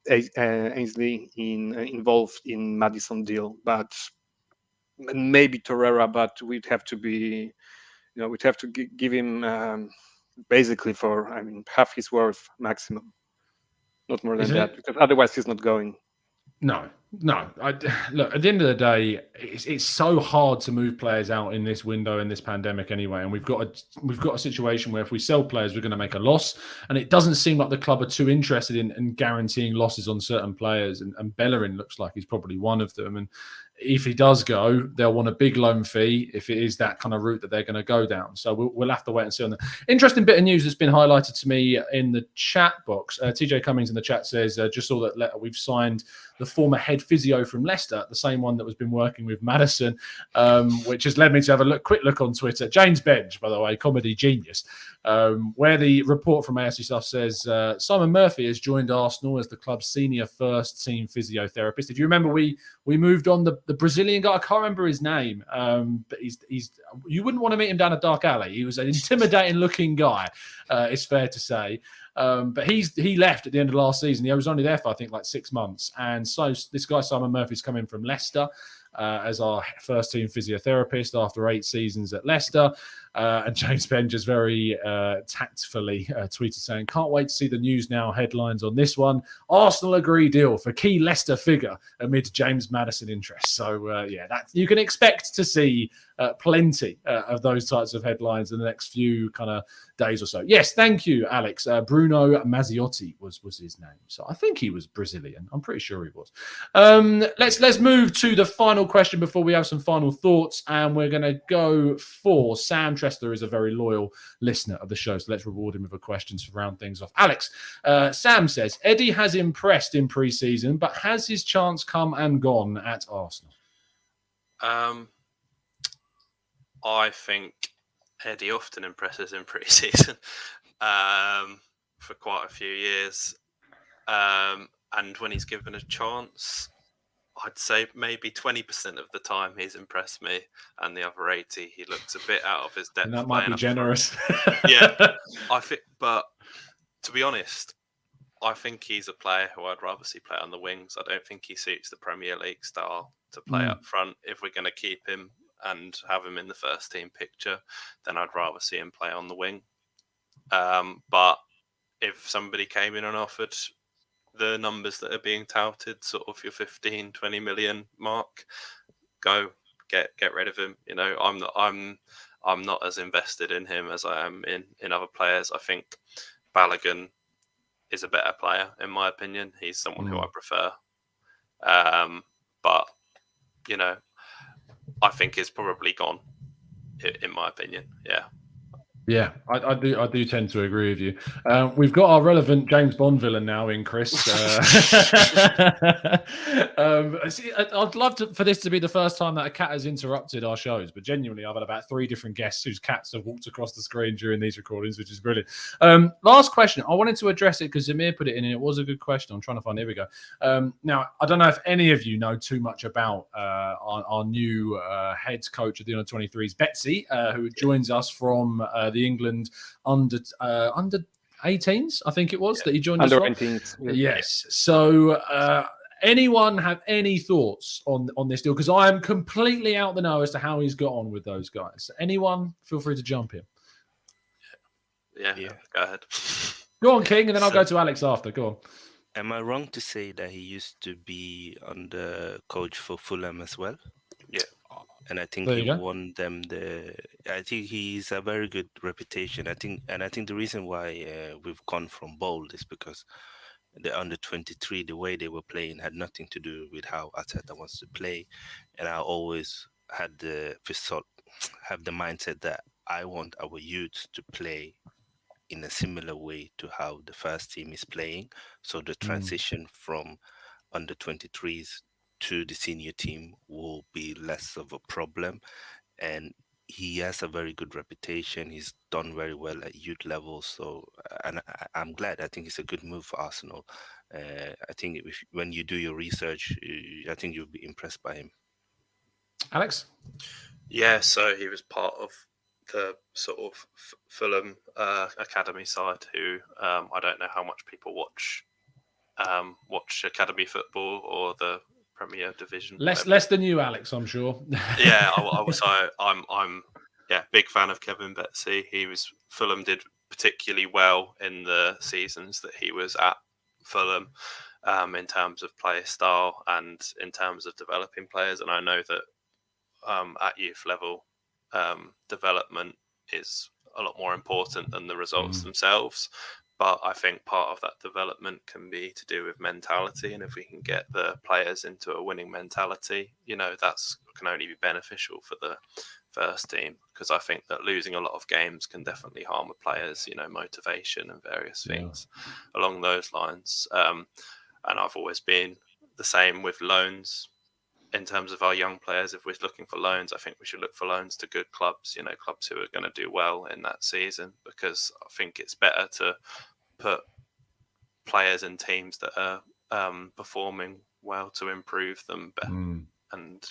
Ainsley involved in Maddison deal, but maybe Torreira. But we'd have to give him basically for half his worth maximum, not more than that, because otherwise he's not going. No. Look, at the end of the day, it's so hard to move players out in this window, in this pandemic anyway. And we've got a situation where if we sell players, we're going to make a loss. And it doesn't seem like the club are too interested in guaranteeing losses on certain players. And Bellerin looks like he's probably one of them. And if he does go, they'll want a big loan fee if it is that kind of route that they're going to go down. So we'll have to wait and see on that. Interesting bit of news that's been highlighted to me in the chat box. TJ Cummings in the chat says, just saw that we've signed the former head physio from Leicester, the same one that was been working with Maddison, which has led me to have a quick look on Twitter. James Benj, by the way, comedy genius, where the report from AFC Stuff says Simon Murphy has joined Arsenal as the club's senior first-team physiotherapist. If you remember, we moved on the Brazilian guy. I can't remember his name, but he's you wouldn't want to meet him down a dark alley. He was an intimidating-looking guy, it's fair to say. But he left at the end of last season. He was only there for, I think, like 6 months. And so this guy, Simon Murphy's coming from Leicester as our first-team physiotherapist after 8 seasons at Leicester. And James Benn just very tactfully tweeted saying, can't wait to see the News Now headlines on this one. Arsenal agree deal for key Leicester figure amid James Maddison interest. So, that you can expect to see plenty of those types of headlines in the next few kind of days or so. Yes, thank you, Alex. Bruno Mazziotti was his name. So I think he was Brazilian. I'm pretty sure he was. Let's move to the final question before we have some final thoughts. And we're going to go for Sam Tressler is a very loyal listener of the show. So let's reward him with a question to round things off. Alex, Sam says, Eddie has impressed in pre-season, but has his chance come and gone at Arsenal? I think Eddie often impresses in pre-season for quite a few years. And when he's given a chance, I'd say maybe 20% of the time he's impressed me, and the other 80 he looks a bit out of his depth. And that might be generous. Yeah, I think. But to be honest, I think he's a player who I'd rather see play on the wings. I don't think he suits the Premier League style to play up front. If we're going to keep him and have him in the first team picture, then I'd rather see him play on the wing. But if somebody came in and offered the numbers that are being touted, sort of your 15, 20 million mark, go get rid of him. You know, I'm not as invested in him as I am in other players. I think Balogun is a better player, in my opinion. He's someone who I prefer. But, you know, I think he's probably gone, in my opinion. Yeah. Yeah, I do tend to agree with you. We've got our relevant James Bond villain now in Chris. I'd love for this to be the first time that a cat has interrupted our shows, but genuinely, I've had about 3 different guests whose cats have walked across the screen during these recordings, which is brilliant. Last question. I wanted to address it because Zamir put it in, and it was a good question. I'm trying to find. Here we go. Now, I don't know if any of you know too much about our new head coach of the under-23s, Betsy, who joins us from the England under 18s, I think it was, that he joined us from. Under 18s. Yes. So anyone have any thoughts on this deal? Because I am completely out the know as to how he's got on with those guys. Anyone, feel free to jump in. Yeah. Go ahead. Go on, King, and then I'll go to Alex after. Go on. Am I wrong to say that he used to be under coach for Fulham as well? Yeah. And I think he won them I think he's a very good reputation. I think the reason why we've gone from bold is because the under 23, the way they were playing had nothing to do with how Arteta wants to play. And I always had the mindset that I want our youth to play in a similar way to how the first team is playing. So the transition from under 23s to the senior team will be less of a problem. And he has a very good reputation. He's done very well at youth level. So, and I'm glad. I think it's a good move for Arsenal. I think when you do your research, I think you'll be impressed by him. Alex? Yeah, so he was part of the sort of Fulham academy side who I don't know how much people watch academy football or the Premier Division. Less than you, Alex, I'm sure. Yeah, I'm big fan of Kevin Betsy. Fulham did particularly well in the seasons that he was at Fulham in terms of player style and in terms of developing players. And I know that at youth level, development is a lot more important than the results themselves. But I think part of that development can be to do with mentality. And if we can get the players into a winning mentality, you know, that's can only be beneficial for the first team. Because I think that losing a lot of games can definitely harm a player's, you know, motivation and various things along those lines. And I've always been the same with loans. In terms of our young players, if we're looking for loans, I think we should look for loans to good clubs, you know, clubs who are going to do well in that season, because I think it's better to put players in teams that are performing well to improve them better. And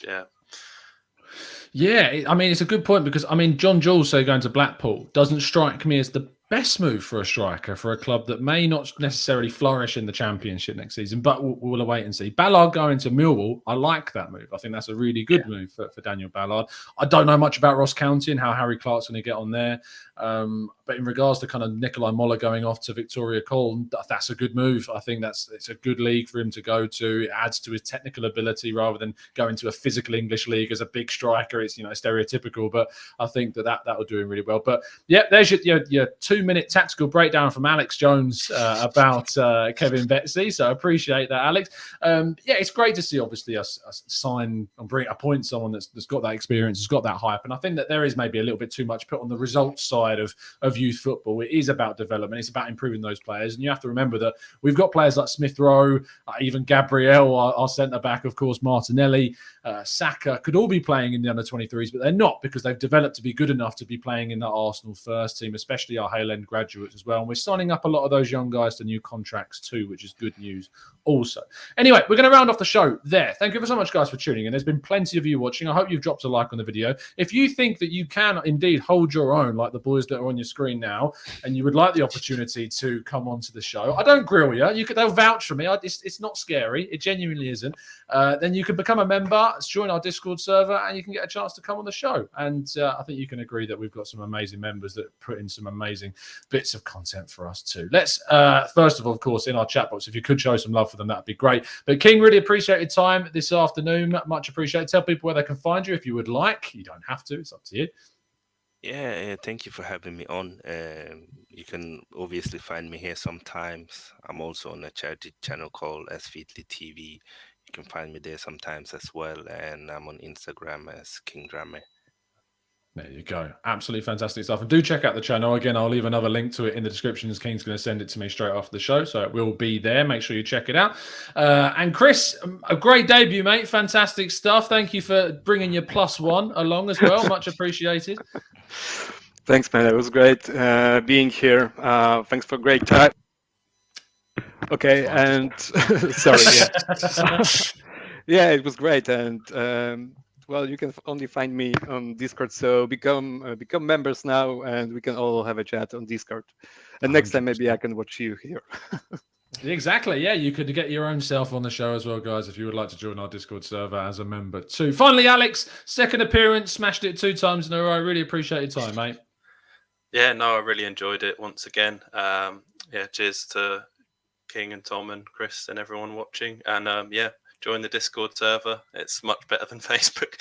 yeah, I mean, it's a good point because, I mean, John Jules, say, going to Blackpool doesn't strike me as the best move for a striker for a club that may not necessarily flourish in the Championship next season, but we'll await and see. Ballard going to Millwall, I like that move. I think that's a really good move for Daniel Ballard. I don't know much about Ross County and how Harry Clark's going to get on there. But in regards to kind of Nikolai Moller going off to Victoria Colne, that's a good move. I think it's a good league for him to go to. It adds to his technical ability rather than going to a physical English league as a big striker. It's, you know, stereotypical, but I think that will do him really well. But yeah, there's your 2-minute tactical breakdown from Alex Jones about Kevin Betsy. So I appreciate that, Alex. Yeah, it's great to see, obviously, us sign and appoint someone that's got that experience, has got that hype. And I think that there is maybe a little bit too much put on the results side of of youth football. It is about development. It's about improving those players. And you have to remember that we've got players like Smith Rowe, even Gabriel, our centre-back, of course, Martinelli, Saka, could all be playing in the under-23s, but they're not, because they've developed to be good enough to be playing in the Arsenal first team, especially our Hale-End graduates as well. And we're signing up a lot of those young guys to new contracts too, which is good news also. Anyway, we're going to round off the show there. Thank you ever so much, guys, for tuning in. There's been plenty of you watching. I hope you've dropped a like on the video. If you think that you can indeed hold your own, like the boys that are on your screen now, and you would like the opportunity to come onto the show, I don't grill you. They'll vouch for me. It's not scary. It genuinely isn't. Then you can become a member, join our Discord server, and you can get a chance to come on the show. And I think you can agree that we've got some amazing members that put in some amazing bits of content for us too. Let's, first of all, of course, in our chat box, if you could show some love for them, that'd be great. But King, really appreciate your time this afternoon. Much appreciated. Tell people where they can find you if you would like. You don't have to. It's up to you. Yeah, thank you for having me on. You can obviously find me here sometimes. I'm also on a charity channel called Feedly TV. You can find me there sometimes as well. And I'm on Instagram as King Drame. There you go. Absolutely fantastic stuff. And do check out the channel. Again, I'll leave another link to it in the description, as King's going to send it to me straight after the show. So it will be there. Make sure you check it out. And Chris, a great debut, mate. Fantastic stuff. Thank you for bringing your +1 along as well. Much appreciated. Thanks, man. It was great being here. Thanks for a great time. Okay, and sorry. Yeah. Yeah, it was great. And well, you can only find me on Discord, so become members now, and we can all have a chat on Discord. And next time, maybe I can watch you here. Exactly. Yeah, you could get your own self on the show as well, guys, if you would like to join our Discord server as a member too. Finally, Alex, second appearance, smashed it 2 times in a row. I really appreciate your time, mate. Yeah, no, I really enjoyed it once again. Yeah, cheers to King and Tom and Chris and everyone watching. And yeah, join the Discord server. It's much better than Facebook.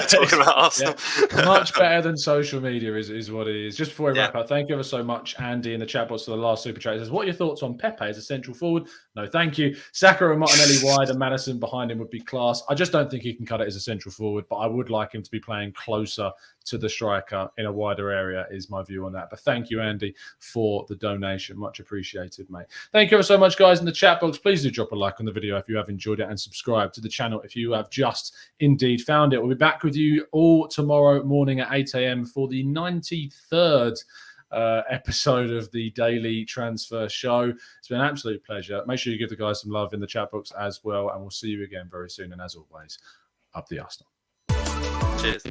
Talking about Arsenal. Yeah, much better than social media is what it is. Just before we wrap up, thank you ever so much, Andy, in the chat box for the last super chat. He says, what are your thoughts on Pepe as a central forward? No, thank you. Saka and Martinelli wide and Maddison behind him would be class. I just don't think he can cut it as a central forward, but I would like him to be playing closer to the striker in a wider area, is my view on that. But thank you, Andy, for the donation. Much appreciated, mate. Thank you ever so much, guys, in the chat box. Please do drop a like on the video if you have enjoyed it, and subscribe to the channel if you have just indeed found it. We'll be back with you all tomorrow morning at 8 a.m. for the 93rd episode of the Daily Transfer Show. It's been an absolute pleasure. Make sure you give the guys some love in the chat box as well, and we'll see you again very soon. And as always, up the Arsenal. Cheers.